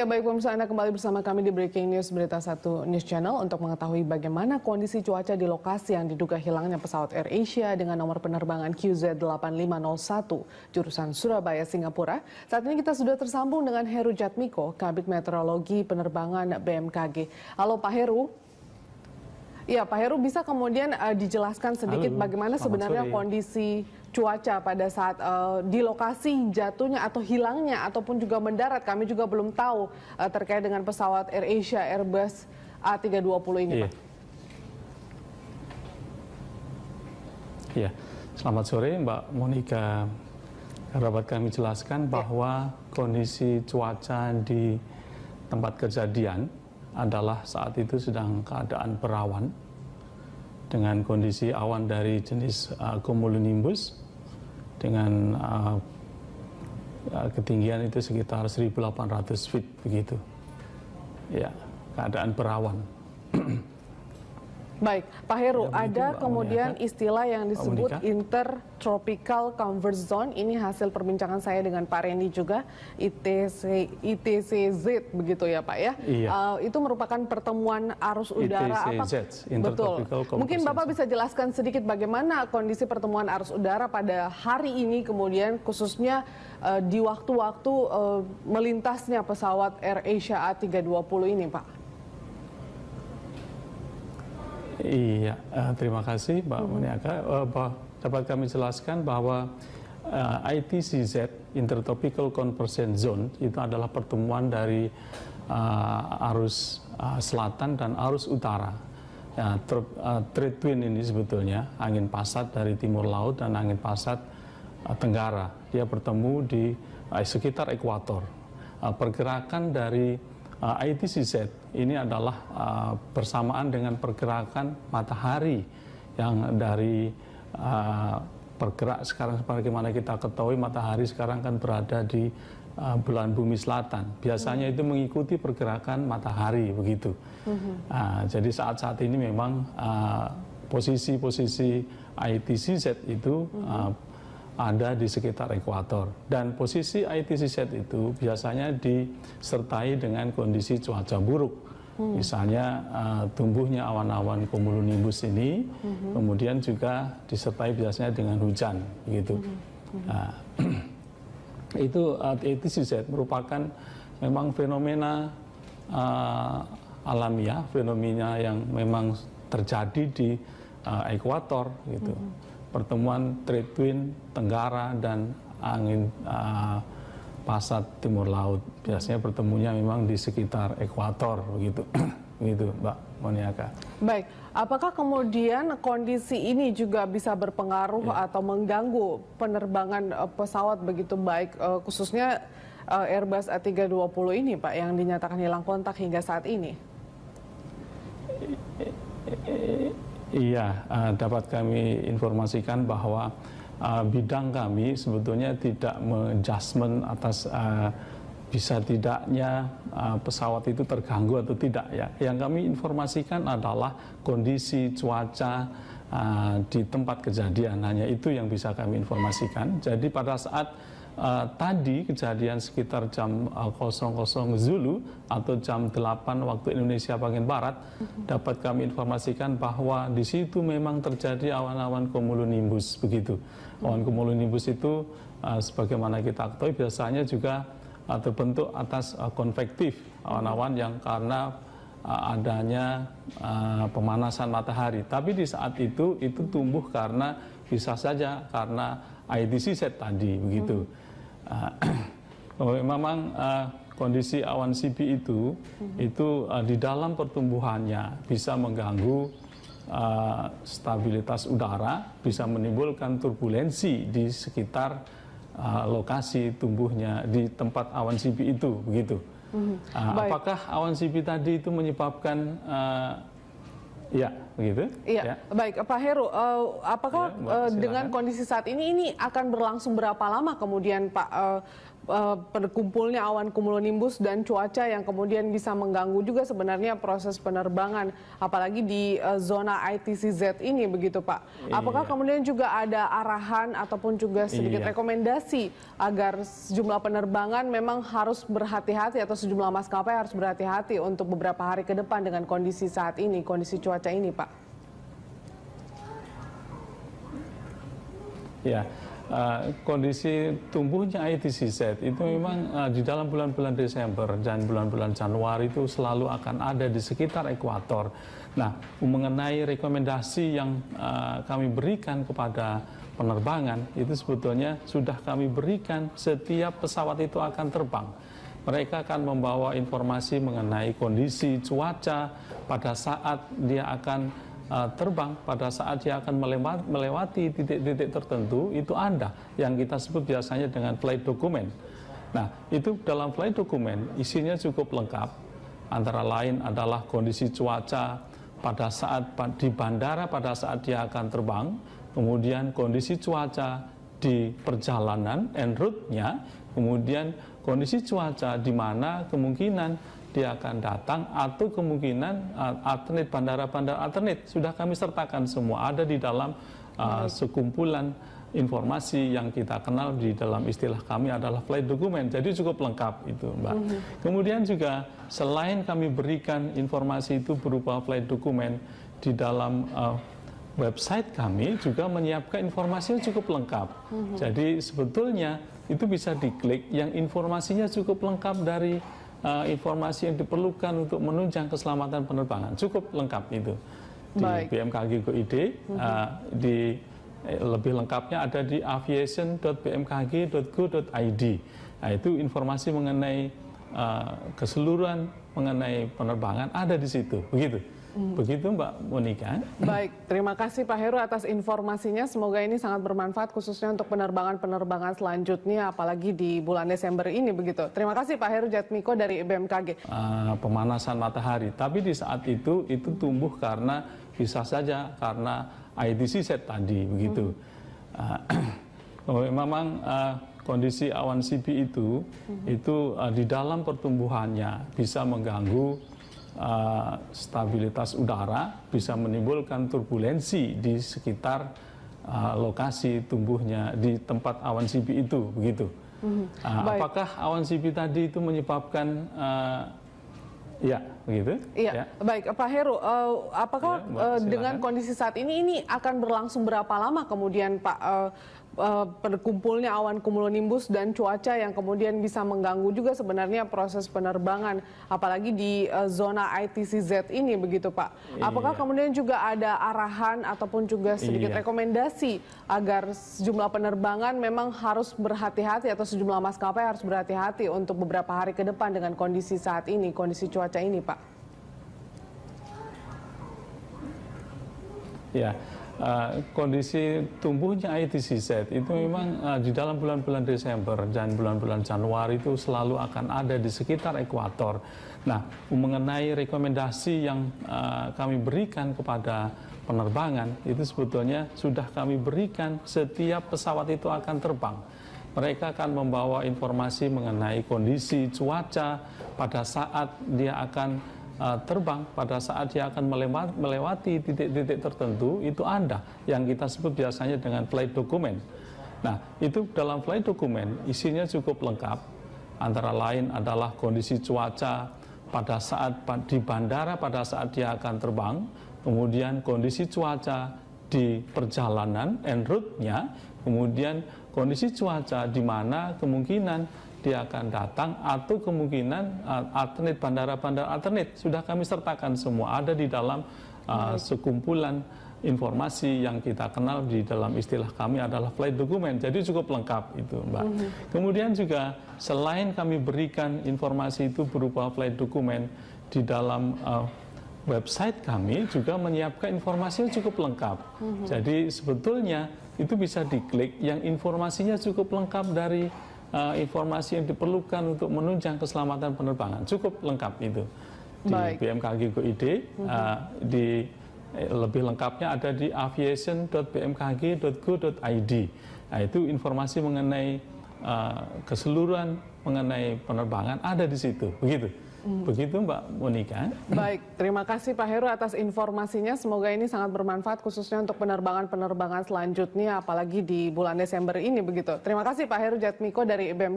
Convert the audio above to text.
Ya, baik pemirsa, Anda kembali bersama kami di Breaking News Berita 1 News Channel untuk mengetahui bagaimana kondisi cuaca di lokasi yang diduga hilangnya pesawat AirAsia dengan nomor penerbangan QZ8501 jurusan Surabaya, Singapura. Saat ini kita sudah tersambung dengan Heru Jatmiko, Kabid Meteorologi Penerbangan BMKG. Halo Pak Heru. Ya, Pak Heru, bisa kemudian dijelaskan sedikit bagaimana sebenarnya kondisi cuaca pada saat di lokasi jatuhnya atau hilangnya ataupun juga mendarat, kami juga belum tahu terkait dengan pesawat AirAsia Airbus A320 ini, Pak. Ya, selamat sore Mbak Monica. Dapat kami jelaskan bahwa kondisi cuaca di tempat kejadian adalah saat itu sedang keadaan berawan dengan kondisi awan dari jenis cumulonimbus dengan ketinggian itu sekitar 1.800 feet begitu. Ya, keadaan berawan. Baik, Pak Heru, ya, ada kemudian istilah yang disebut Intertropical Convergence Zone. Ini hasil perbincangan saya dengan Pak Randy juga, ITCZ begitu ya Pak ya. Iya. Itu merupakan pertemuan arus udara. Betul. Mungkin Bapak bisa jelaskan sedikit bagaimana kondisi pertemuan arus udara pada hari ini, kemudian khususnya di waktu-waktu melintasnya pesawat AirAsia A320 ini, Pak. Iya, terima kasih Mbak Monica. Dapat kami jelaskan bahwa ITCZ, Intertropical Convergence Zone, itu adalah pertemuan dari arus selatan dan arus utara. Ya, trade wind ini sebetulnya angin pasat dari timur laut dan angin pasat tenggara. Dia bertemu di sekitar ekuator. Pergerakan dari ITCZ ini adalah bersamaan dengan pergerakan matahari yang dari bergerak sekarang, sebagaimana kita ketahui matahari sekarang kan berada di belahan bumi selatan. Biasanya itu mengikuti pergerakan matahari begitu. Jadi saat-saat ini memang posisi-posisi ITCZ itu ada di sekitar ekuator, dan posisi ITCZ itu biasanya disertai dengan kondisi cuaca buruk. Misalnya tumbuhnya awan-awan cumulonimbus ini, kemudian juga disertai biasanya dengan hujan gitu. Itu ITCZ merupakan memang fenomena alamiah, fenomena yang memang terjadi di ekuator gitu. Pertemuan trade wind tenggara dan angin pasat timur laut biasanya bertemunya memang di sekitar ekuator begitu. Begitu Mbak Monica. Baik, apakah kemudian kondisi ini juga bisa berpengaruh atau mengganggu penerbangan pesawat begitu baik khususnya Airbus A320 ini Pak yang dinyatakan hilang kontak hingga saat ini? Iya, dapat kami informasikan bahwa bidang kami sebetulnya tidak menjudgment atas bisa tidaknya pesawat itu terganggu atau tidak ya. Yang kami informasikan adalah kondisi cuaca di tempat kejadian, hanya itu yang bisa kami informasikan. Jadi pada saat tadi kejadian sekitar jam 00 Zulu atau jam 8 waktu Indonesia bagian Barat, dapat kami informasikan bahwa di situ memang terjadi awan-awan cumulonimbus begitu. Awan cumulonimbus itu sebagaimana kita ketahui biasanya juga terbentuk atas konvektif, awan-awan yang karena adanya pemanasan matahari. Tapi di saat itu tumbuh karena bisa saja karena ITCZ tadi begitu. Memang kondisi awan CP itu di dalam pertumbuhannya bisa mengganggu stabilitas udara, bisa menimbulkan turbulensi di sekitar lokasi tumbuhnya di tempat awan CP itu begitu. Apakah awan CP tadi itu menyebabkan ya, begitu. Iya, ya. Baik, Pak Heru, apakah Ya, dengan kondisi saat ini akan berlangsung berapa lama kemudian Pak berkumpulnya awan cumulonimbus dan cuaca yang kemudian bisa mengganggu juga sebenarnya proses penerbangan, apalagi di zona ITCZ ini begitu Pak. Apakah kemudian juga ada arahan ataupun juga sedikit rekomendasi agar sejumlah penerbangan memang harus berhati-hati atau sejumlah maskapai harus berhati-hati untuk beberapa hari ke depan dengan kondisi saat ini, kondisi cuaca ini Pak? Ya. Kondisi tumbuhnya ITCZ itu memang di dalam bulan-bulan Desember dan bulan-bulan Januari itu selalu akan ada di sekitar ekuator. Nah, mengenai rekomendasi yang kami berikan kepada penerbangan itu sebetulnya sudah kami berikan setiap pesawat itu akan terbang. Mereka akan membawa informasi mengenai kondisi cuaca pada saat dia akan terbang, pada saat dia akan melewati titik-titik tertentu. Itu ada yang kita sebut biasanya dengan flight document. Nah, itu dalam flight document isinya cukup lengkap, antara lain adalah kondisi cuaca pada saat di bandara pada saat dia akan terbang, kemudian kondisi cuaca di perjalanan en route-nya, kemudian kondisi cuaca di mana kemungkinan dia akan datang atau kemungkinan alternate, bandara-bandara alternate sudah kami sertakan semua, ada di dalam sekumpulan informasi yang kita kenal di dalam istilah kami adalah flight document. Jadi cukup lengkap itu Mbak. Kemudian juga selain kami berikan informasi itu berupa flight document, di dalam website kami juga menyiapkan informasi yang cukup lengkap. Jadi sebetulnya itu bisa diklik yang informasinya cukup lengkap dari informasi yang diperlukan untuk menunjang keselamatan penerbangan. Cukup lengkap itu di bmkg.go.id. Lebih lengkapnya ada di aviation.bmkg.go.id. Nah, itu informasi mengenai keseluruhan mengenai penerbangan ada di situ. Begitu Mbak Monika. Baik, terima kasih Pak Heru atas informasinya. Semoga ini sangat bermanfaat khususnya untuk penerbangan-penerbangan selanjutnya, apalagi di bulan Desember ini begitu. Terima kasih Pak Heru Jatmiko dari BMKG. Pemanasan matahari, tapi di saat itu tumbuh karena bisa saja karena ITCZ tadi begitu. Memang kondisi awan CP itu di dalam pertumbuhannya bisa mengganggu stabilitas udara, bisa menimbulkan turbulensi di sekitar lokasi tumbuhnya di tempat awan CP itu begitu. Apakah awan CP tadi itu menyebabkan begitu? Iya, baik Pak Heru, apakah dengan kondisi saat ini akan berlangsung berapa lama kemudian Pak berkumpulnya awan cumulonimbus dan cuaca yang kemudian bisa mengganggu juga sebenarnya proses penerbangan, apalagi di zona ITCZ ini begitu Pak? Apakah kemudian juga ada arahan ataupun juga sedikit rekomendasi agar sejumlah penerbangan memang harus berhati-hati atau sejumlah maskapai harus berhati-hati untuk beberapa hari ke depan dengan kondisi saat ini, kondisi cuaca ini Pak? Ya, kondisi tumbuhnya ITCZ itu memang di dalam bulan-bulan Desember dan bulan-bulan Januari itu selalu akan ada di sekitar ekuator. Nah, mengenai rekomendasi yang kami berikan kepada penerbangan itu sebetulnya sudah kami berikan setiap pesawat itu akan terbang. Mereka akan membawa informasi mengenai kondisi cuaca pada saat dia akan terbang, pada saat dia akan melewati titik-titik tertentu. Itu ada yang kita sebut biasanya dengan flight document. Nah, itu dalam flight document isinya cukup lengkap, antara lain adalah kondisi cuaca pada saat di bandara pada saat dia akan terbang, kemudian kondisi cuaca di perjalanan en route-nya, kemudian kondisi cuaca di mana kemungkinan dia akan datang atau kemungkinan alternate, bandara-bandara alternate sudah kami sertakan semua, ada di dalam sekumpulan informasi yang kita kenal di dalam istilah kami adalah flight document. Jadi cukup lengkap itu Mbak. Kemudian juga selain kami berikan informasi itu berupa flight document, di dalam website kami juga menyiapkan informasi yang cukup lengkap. Jadi sebetulnya itu bisa diklik yang informasinya cukup lengkap dari informasi yang diperlukan untuk menunjang keselamatan penerbangan. Cukup lengkap itu di bmkg.go.id. Lebih lengkapnya ada di aviation.bmkg.go.id. Nah, itu informasi mengenai keseluruhan mengenai penerbangan ada di situ, begitu. Begitu Mbak Monika. Baik, terima kasih Pak Heru atas informasinya. Semoga ini sangat bermanfaat khususnya untuk penerbangan-penerbangan selanjutnya, apalagi di bulan Desember ini begitu. Terima kasih Pak Heru Jatmiko dari BMKG.